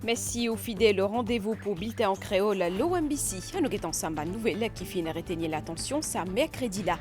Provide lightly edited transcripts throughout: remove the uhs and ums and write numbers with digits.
Merci aux fidèles au rendez-vous pour Bulletin en créole l'OMBC. Nous sommes ensemble une nouvelle qui finit retenir l'attention, ça mercredi là.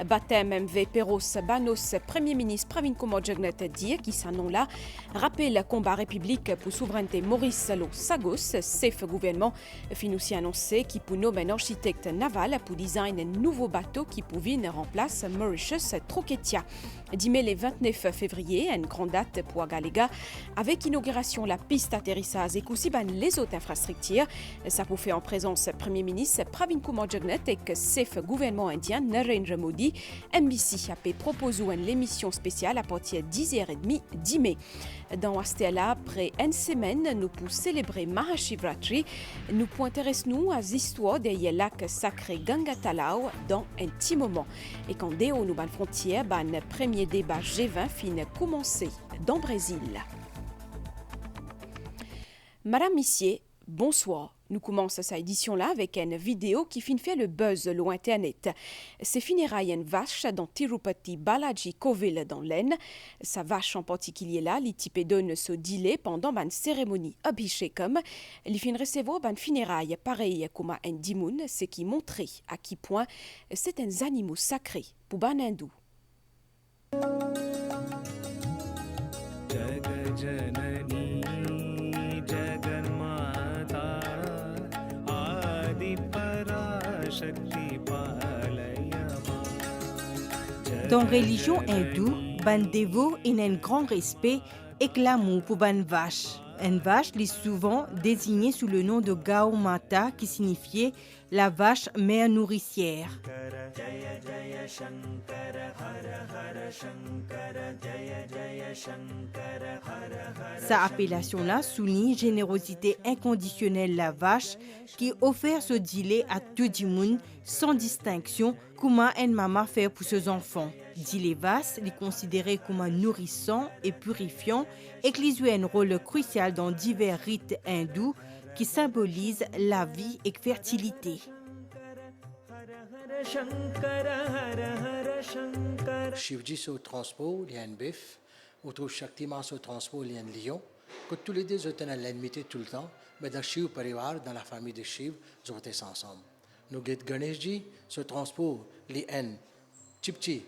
Baptême MV Peros Banos, Premier ministre Pravin Kumar Jagnet dit qui s'annonce là. Rappel combat république pour souveraineté Maurice Lo Sagos, chef gouvernement, fin aussi annoncé qui pour nommer un architecte naval pour design un nouveau bateau qui pour venir remplace Mauritius Troketia. Dimanche le 29 février, une grande date pour Agalega avec inauguration la piste atterrissage et aussi les autres infrastructures. Ça pour faire en présence Premier ministre Pravin Kumar Jagnet et chef gouvernement indien Narendra Modi. MBC a proposé une émission spéciale à partir de 10h30 10 mai. Dans Astela, après une semaine, nous pour célébrer Mahashivratri, nous pour intéresser-nous à l'histoire des lacs sacrés Ganga Talao dans un petit moment. Et quand déo nous ban frontière, le premier débat G20 finit commencer dans le Brésil. Madame Missier, bonsoir. Nous commençons cette édition-là avec une vidéo qui fait le buzz sur Internet. C'est funérailles une vache dans Tirupati Balaji Kovil dans l'Aisne. Sa vache en particulier là, les types donne ce dîner pendant une cérémonie Abhishekam. Il fin recevoir une funéraille pareil comme un dimoun, ce qui montrait à quel point c'est un animal sacré pour ban hindou. Dans la religion hindoue, ban dévot a un grand respect et l'amour pour ban vache. Une vache est souvent désignée sous le nom de Gau Mata qui signifiait la vache mère nourricière. Sa appellation-là souligne générosité inconditionnelle la vache qui offre ce dîner à tout le monde sans distinction comment une maman fait pour ses enfants. Dîner vache est considéré comme nourrissant et purifiant et qui joue un rôle crucial dans divers rites hindous qui symbolisent la vie et la fertilité. Shivji se transpose, il y a un bœuf. Autour Shaktiman se transpose, il y a un lion. Que tous les deux ont une l'enmité tout le temps, mais dans Shiv Parivar, dans la famille de Shiv, ils ont été ensemble. Nous guettons Ganeshji se transpose, il y a un Chipchi,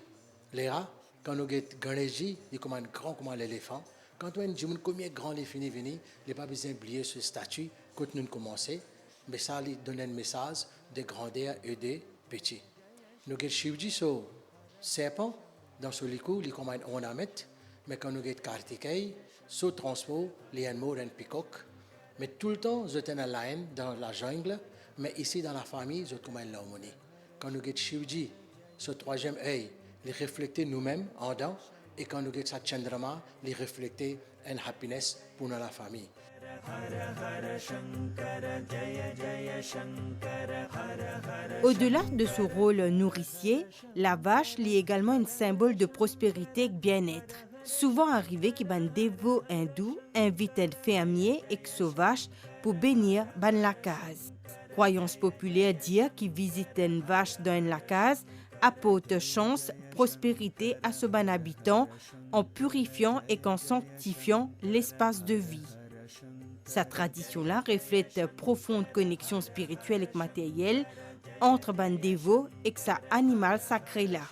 les rats. Quand nous guettons Ganeshji, il est comme un grand comme l'éléphant. Quand on a un combien grand les fini, il n'est pas besoin d'oublier ce statut quand nous commençons, mais ça lui donne un message de grandeur et de petit. Nous avons Shivji so serpent dans ce liku, il comme un ornement, mais quand nous avons Kartikeya, so transpo, il y a un mot un peacock, mais tout le temps, nous avons un lion dans la jungle, mais ici dans la famille, nous avons une harmonie. Quand nous avons Shivji, ce troisième œil, il reflète nous-mêmes en dedans, et quand nous avons sa Chandrama, il reflète une happiness pour la famille. Au-delà de ce rôle nourricier, la vache est également un symbole de prospérité et bien-être. Souvent arrivé que ban dévot hindou invite un fermier et sa vache pour bénir ban la case. Croyance populaire dit qui visite une vache dans la case apporte chance, prospérité à ce ban habitant en purifiant et en sanctifiant l'espace de vie. Sa tradition-là reflète profonde connexion spirituelle et matérielle entre ban dévot et sa animal sacré-là.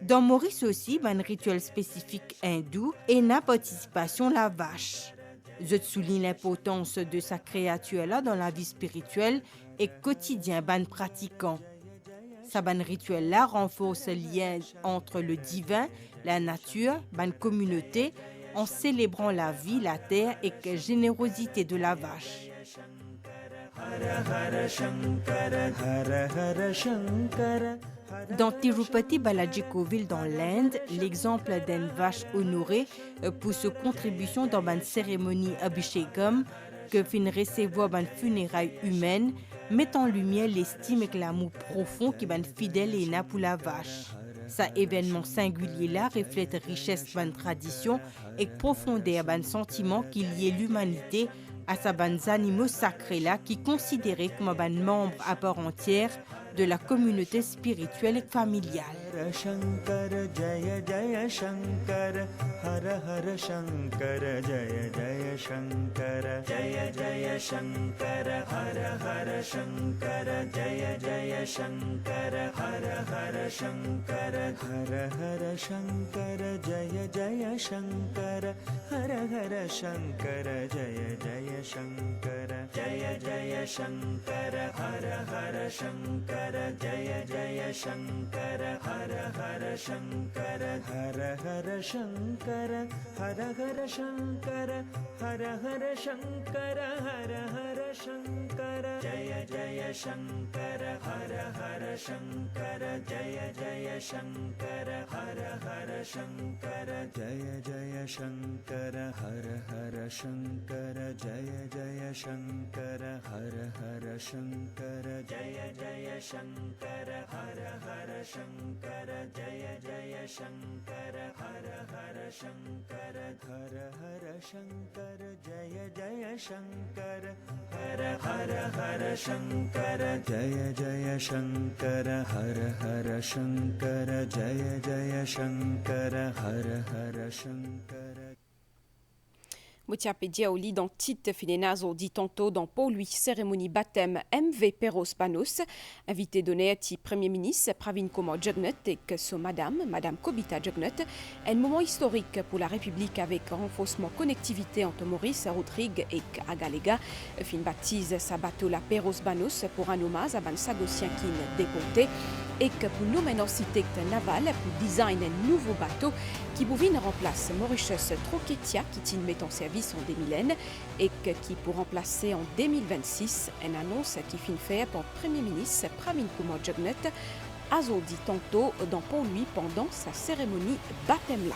Dans Maurice aussi, un rituel spécifique hindou et la participation la vache. Je souligne l'importance de sa créature-là dans la vie spirituelle et quotidien ban pratiquant. Sa ban rituel-là renforce le lien entre le divin, la nature, ban communauté, en célébrant la vie, la terre et la générosité de la vache. Dans Tirupati Balaji Kovil dans l'Inde, l'exemple d'une vache honorée pour sa contribution dans une cérémonie Abhishekam que fin recevoir une funéraille humaine met en lumière l'estime et l'amour profond qui est fidèle et n'a pour la vache. Sa événement singulier là reflète richesse de tradition et profondeur de sentiment qui lie l'humanité à sa ban animaux sacrés là qui considérés comme un membre à part entière de la communauté spirituelle et familiale. Shankar Jaya Jaya Shankar Hara Hara Shankar Jaya Jaya Shankar Jaya Jaya Shankar Hara Hara Shankar Jaya Jaya Shankar Hara Hara Shankar Hara Hara Shankar Jaya Jaya Shankar Hara Hara Shankar Jaya Jaya Shankar Jaya Jaya Shankar Hara Hara Shankar Jaya Jaya Shankar Hara Hara Shankar Hara Hara Shankar Hara Hara Shankar Hara Hara Shankar Hara Hara Shankar Jaya Jaya Shankar Hara Hara Shankar Jaya Jaya Shankar Hara Hara Shankar Jaya Jaya Shankar Hara Hara Shankar Jaya Jaya Shankar Hara Hara Shankar Jaya Jaya Shankar Hara Hara Shankar Jaya Jaya Shankar Hara Hara Shankar Hara Hara Shankar Jaya Jaya Shankar Hara Hara Hara Shankar Jaya Jaya Shankar Hara Hara Shankar Jaya Jaya Shankar Hara Hara Shankar. Moutiapedia au l'identique finenazo dit tantôt dans pour lui cérémonie baptême MV Perros Banos, invité donné à Premier ministre Pravin Kumar Jugnauth et que son madame Kobita Jugnauth, un moment historique pour la République avec renforcement connectivité entre Maurice, Rodrigue et Agalega. Fin baptise sa bateau la Perros Banos pour un hommage à Bansagosien qui déporté et que pour nous un architecte naval pour design un nouveau bateau qui pouvait remplacer Mauritius Troketia qui tient met en service en 2000 et qui pour remplacer en 2026 une annonce qui fin faite par le Premier ministre Pravin Kumar Jugnauth a dit tantôt dans pour lui pendant sa cérémonie baptême là.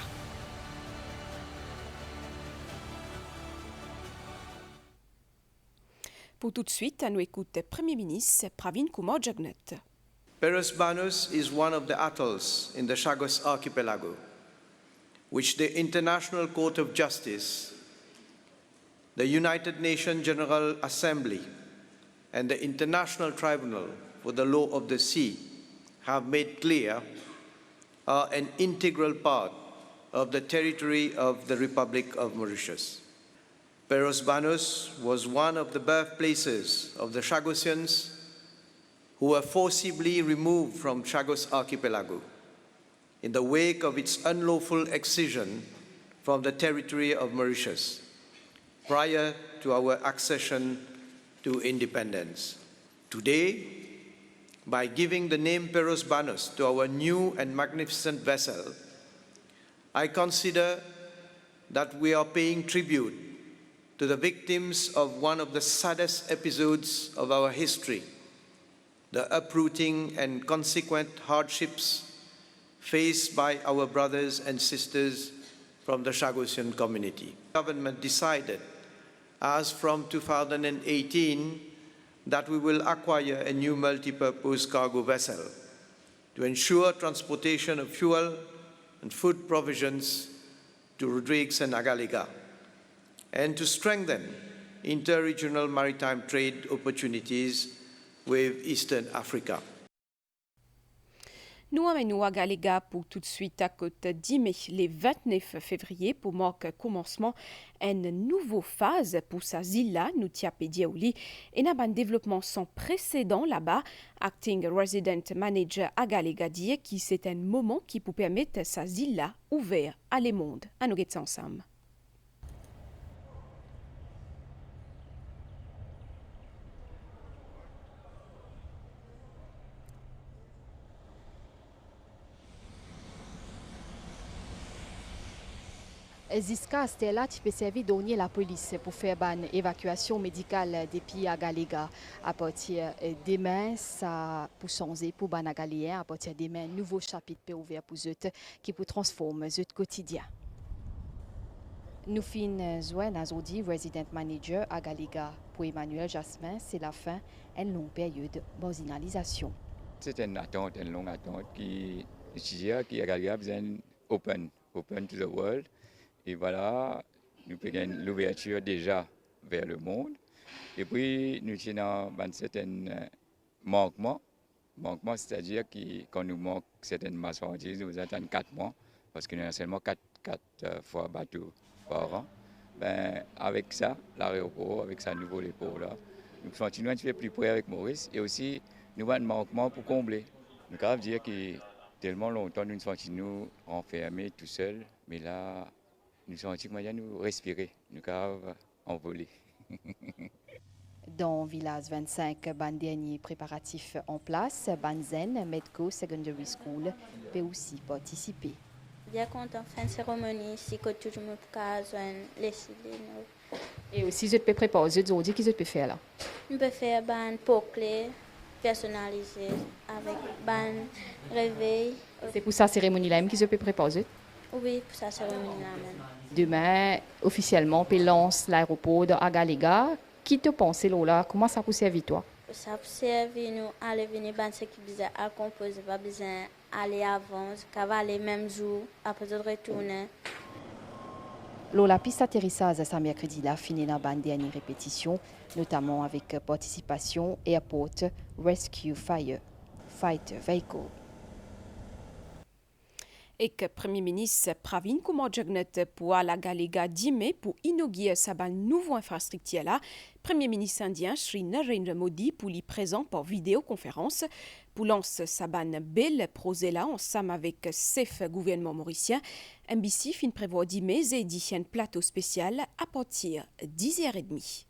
Pour tout de suite, nous écoute le Premier ministre Pravin Kumar Jugnauth. Perros Banos is one of the atolls in the Chagos Archipelago, which the International Court of Justice, the United Nations General Assembly, and the International Tribunal for the Law of the Sea have made clear are an integral part of the territory of the Republic of Mauritius. Perros Banos was one of the birthplaces of the Chagosians who were forcibly removed from Chagos Archipelago in the wake of its unlawful excision from the territory of Mauritius prior to our accession to independence. Today, by giving the name Perros Banos to our new and magnificent vessel, I consider that we are paying tribute to the victims of one of the saddest episodes of our history, the uprooting and consequent hardships faced by our brothers and sisters from the Chagosian community. The government decided, as from 2018, that we will acquire a new multi-purpose cargo vessel to ensure transportation of fuel and food provisions to Rodrigues and Agalega, and to strengthen inter-regional maritime trade opportunities with Eastern Africa. Nous amenons à Galega pour tout de suite à côté d'Imé le 29 février pour marquer commencement une nouvelle phase pour sa zilla nous tiapediaouli et n'a un développement sans précédent là-bas. Acting Resident Manager à Galega dit que c'est un moment qui peut permettre sa zilla ouvert à les mondes. À nous guetter ensemble. Ziska Stella tu peux servir donner la police pour faire une évacuation médicale depuis à Galega. À partir de demain, ça pour changer pour Banagalien. À partir de demain, nouveau chapitre peut ouvert pour eux qui peut transformer eux quotidien. Nous finissons aujourd'hui Resident Manager à Galega. Pour Emmanuel Jasmin, c'est la fin d'une longue période de marginalisation. C'est une attente, une longue attente qui à Galega besoin open to the world. Et voilà, nous avons l'ouverture déjà vers le monde. Et puis, nous avons un certain manquement Manquement, c'est-à-dire que quand nous manque certaines marchandises, nous attendons 4 mois, parce qu'il y a seulement 4 fois bateau par an. Ben, avec ça, l'aéroport, avec ça nouveau dépôt là, nous continuons à faire plus près avec Maurice et aussi nous avons un manquement pour combler. Nous pouvons dire que tellement longtemps nous continuons enfermés tout seuls, mais là, nous sentons moyen nous respirer, nous pouvons envoler. Dans Village 25, ban dernier préparatif en place, Banzen Medco Secondary School peut aussi participer. Bien content de faire une cérémonie ici, que tout le monde peut les signes. Et aussi, je peux préparer aujourd'hui, qu'est-ce que je peux faire là? On peut faire un poclé personnalisé avec un réveil. C'est pour sa cérémonie là même que je peux préparer? Oui, pour sa cérémonie là même. Demain, officiellement, on lance l'aéroport de Agalega. Qui te pense là? Comment ça peut servir toi? Ça peut servir nous aller venir dans ce qui besoin à composer, pas besoin aller avant, ça va aller même jour après de retourner. La piste d'atterrissage ce mercredi là finit dans la dernière répétition, notamment avec participation Airport Rescue Fighter Vehicle. Et que Premier ministre Pravin Kumar Jagnat pour la Galega Dime pour inaugurer sa nouvelle infrastructure là. Premier ministre indien Sri Narendra Modi pour y présent par vidéoconférence pour lancer sa belle projet là ensemble avec chef gouvernement mauricien. MBC fin prévoit Dime et un plateau spécial à partir de 10h30.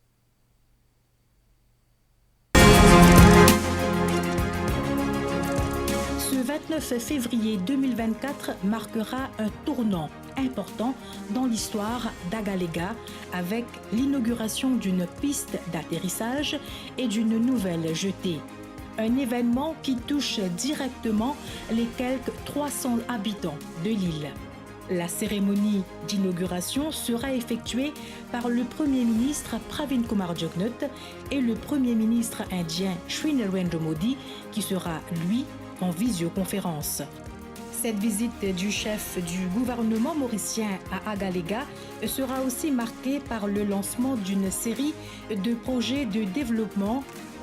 Le 29 février 2024 marquera un tournant important dans l'histoire d'Agalega avec l'inauguration d'une piste d'atterrissage et d'une nouvelle jetée. Un événement qui touche directement les quelques 300 habitants de l'île. La cérémonie d'inauguration sera effectuée par le Premier ministre Pravin Kumar Jagnat et le Premier ministre indien Sri Narendra Modi qui sera, lui, en visioconférence. Cette visite du chef du gouvernement mauricien à Agalega sera aussi marquée par le lancement d'une série de projets de développement,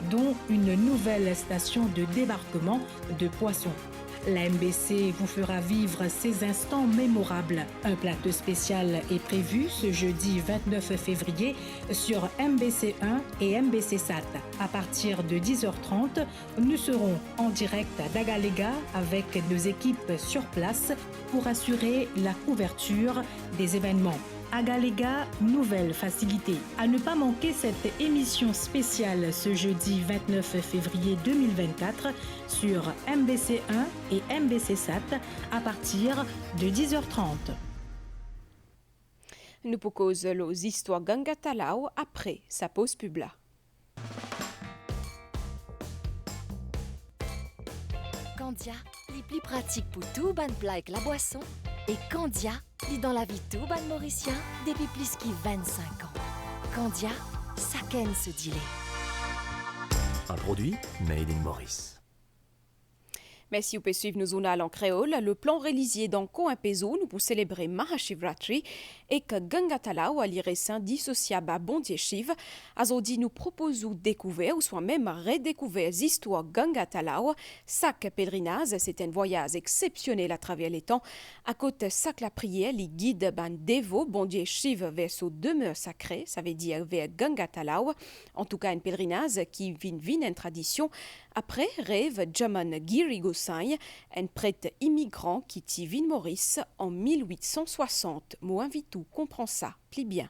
dont une nouvelle station de débarquement de poissons. La MBC vous fera vivre ces instants mémorables. Un plateau spécial est prévu ce jeudi 29 février sur MBC1 et MBC SAT. À partir de 10h30, nous serons en direct d'Agalega avec nos équipes sur place pour assurer la couverture des événements. Agalega, nouvelle facilité. À ne pas manquer cette émission spéciale ce jeudi 29 février 2024 sur MBC1 et MBC SAT à partir de 10h30. Nous proposons les histoires Ganga Talao après sa pause pub là. Candia, les plus pratiques pour tout ban plat avec la boisson. Et Candia, lit dans la vie tout ban mauricien depuis plus de 25 ans. Candia, ça ken se dilait. Un produit made in Maurice. Merci, vous pouvez suivre nos journaux en créole. Le plan réalisé dans Ko Impezo, nous pour célébrer Mahashivratri et que Ganga Talao, à l'irrécent dissociable à Bondier Shiv. Aujourd'hui, nous proposons découvrir ou soit même redécouvrir l'histoire Ganga Talao. Sac pèlerinage, c'est un voyage exceptionnel à travers les temps. À côté sac la prière, les guides ban dévots Bondier Shiv vers sa demeure sacrée, ça veut dire vers Ganga Talao. En tout cas, un pèlerinage qui vient une tradition. Après, rêve Jaman Giri Gosai, un prêtre immigrant qui tivine Maurice en 1860. Moi, invite tout, comprend ça, plie bien.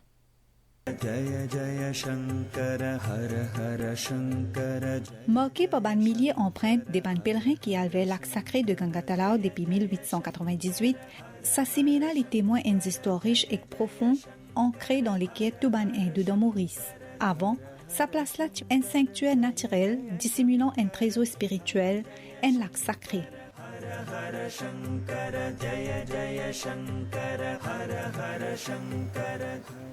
Marqué par un millier d'empreintes des bandes pèlerins qui avaient l'acte sacré de Ganga Talao depuis 1898, s'assimila les témoins d'une histoire riche et profonde ancrée dans les quêtes tout ban hindou dans Maurice. Avant, sa place là un sanctuaire naturel dissimulant un trésor spirituel, un lac sacré.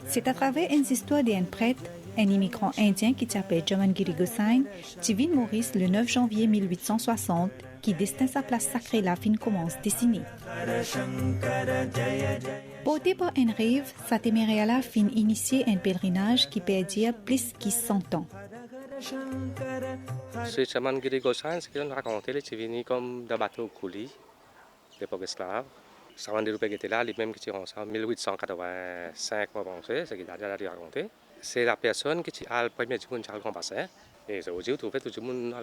C'est à travers une histoire d'un prêtre, un immigrant indien qui s'appelle Jaman Giri Gosai, qui vit Maurice le 9 janvier 1860, qui destine sa place sacrée la fin commence dessinée. Porté par un rêve, sa téméréala fin initier un pèlerinage qui peut dire plus de 100 ans. Ce chaman Giri Goshain, ce qu'il racontait, c'est venu comme d'un bateau coulé, d'époque esclave. Chaman de Rupé était là, lui-même qui tire en 1885, moi pensais, c'est qu'il a déjà raconté. C'est la personne qui a le premier du monde Charles Compassin, et c'est aujourd'hui tout fait tout le monde à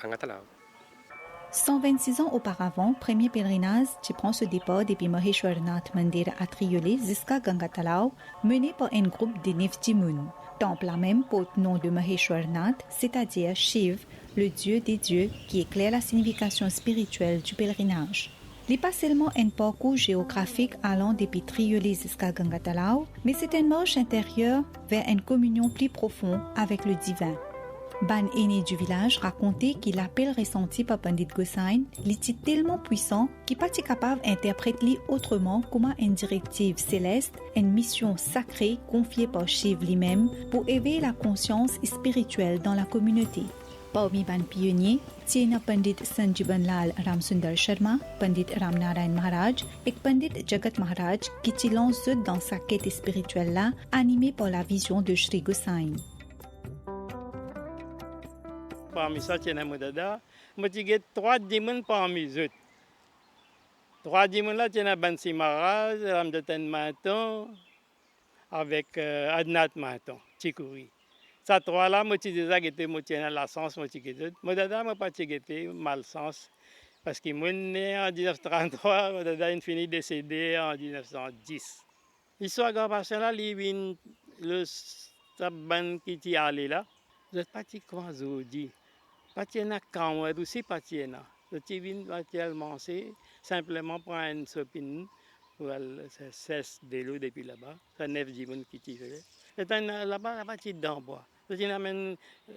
Gangatalao. 126 ans auparavant, premier pèlerinage qui prend ce départ depuis Maheshwarnath Mandir à Triolet jusqu'à Gangatalao, mené par un groupe de Nevjimun. Temple là même porte nom de Maheshwarnath, c'est-à-dire Shiv, le dieu des dieux qui éclaire la signification spirituelle du pèlerinage. Il n'est pas seulement un parcours géographique allant depuis Triolet jusqu'à Gangatalao, mais c'est une marche intérieure vers une communion plus profonde avec le divin. Ban aîné du village racontait que l'appel ressenti par Pandit Gosain était tellement puissant qu'il n'est pas capable d'interpréter autrement comme une directive céleste, une mission sacrée confiée par Shiv lui-même pour éveiller la conscience spirituelle dans la communauté. Parmi les pionniers, tiennent Pandit Sanjibanlal Ramsundar Sharma, Pandit Ramnarayan Maharaj et Pandit Jagat Maharaj qui se lancent dans sa quête spirituelle-là, animés par la vision de Sri Gosain. Parmi ça, il y a un 3 démons parmi eux. 3 démons là, il y a Bansi Maharaj, Ramdatan Mahaton, avec Adnat Mahaton, Chikouri. Ces 3 là, je suis déjà été la sens, je suis pas malsens. Parce qu'il est né en 1933, il a fini décédé en 1910. L'histoire de là, le saban qui est allé là, je ne sais pas comment je dis. Patiena quand aussi patiena. Le tivin va manger simplement prendre une sopine pour cesse de l'eau depuis là-bas. C'est 9 jimons qui tire. Et là-bas, la partie d'en bois. Tu amènes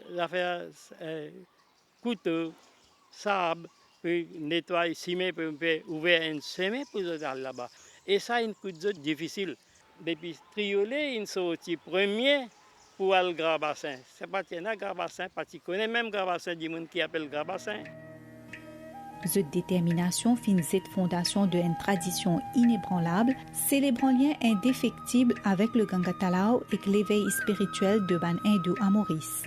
l'affaire couteau, sable, puis nettoyer, cimer, puis ouvrir un semé pour aller là-bas. Et ça, une coup de difficile. Depuis Triolet, une sortie première. Pour le Grand Bassin. C'est pas un Grand Bassin, pas tu connais même Grand Bassin du monde qui appelle Grand Bassin. Cette détermination finit cette fondation d'une tradition inébranlable, célébrant lien indéfectible avec le Gangatalao et l'éveil spirituel de Ban Hindou à Maurice.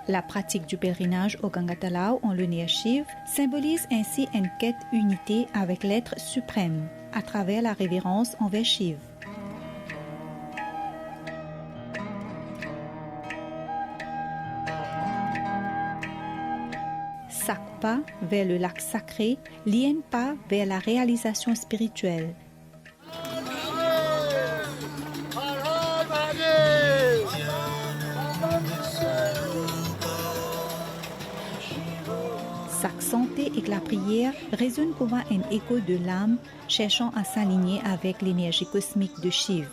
La pratique du pèlerinage au Gangatalao en l'honneur Shiv symbolise ainsi une quête unité avec l'être suprême, à travers la révérence envers Shiv. Chaque pas vers le lac sacré lie un pas vers la réalisation spirituelle. Chaque santé et la prière résonnent comme un écho de l'âme cherchant à s'aligner avec l'énergie cosmique de Shiv.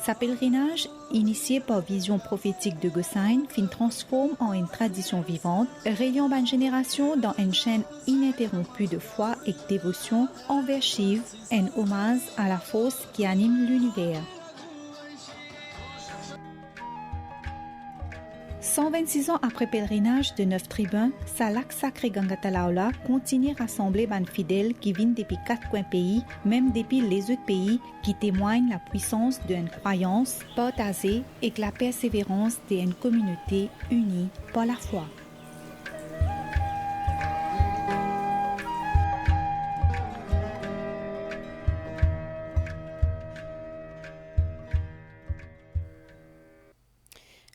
Sa pèlerinage, initié par vision prophétique de Gosain, fin transforme en une tradition vivante, rayant une génération dans une chaîne ininterrompue de foi et de dévotion envers Shiv, un hommage à la force qui anime l'univers. 126 ans après pèlerinage de 9 tribuns, sa lac sacré Gangatalaola continue à rassembler les fidèles qui viennent depuis 4 coins pays, même depuis les autres pays, qui témoignent la puissance d'une croyance partagée et la persévérance d'une communauté unie par la foi.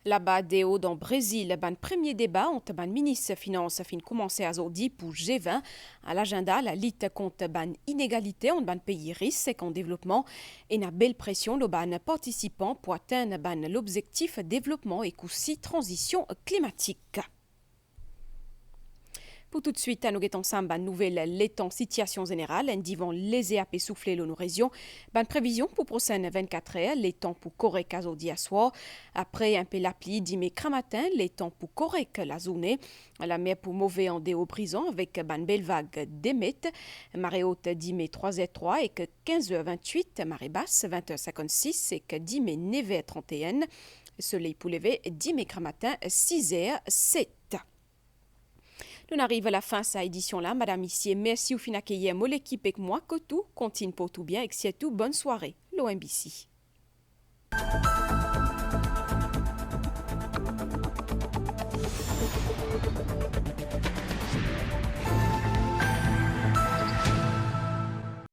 Là-bas, Déo, dans le Brésil, le premier débat entre le ministre des Finances fin commencé à Zodi pour G20. À l'agenda, la lutte contre ban inégalité entre les pays riches et en développement et une belle pression le ban participants pour atteindre l'objectif développement et aussi transition climatique. Pour tout de suite, nous avons ensemble une nouvelle l'étang situation générale, un divan léger à souffler nos régions. Bonne prévision pour prochaine 24 heures, les temps pour correct à aujourd'hui à soir. Après un peu la pluie dimanche matin, les temps pour correct la journée. La mer pour mauvais en déo prison avec une belle vague d'émette. Marée haute dimanche 3h03 et que 15h28, marée basse 20h56 et que dimanche 9h31. Soleil pour lever dimanche matin 6h07. Nous arrivons à la fin de cette édition-là. Madame, ici, merci au fin d'accueillir l'équipe avec moi. Que tout continue pour tout bien et que c'est tout. Bonne soirée, l'OMBC. Bye.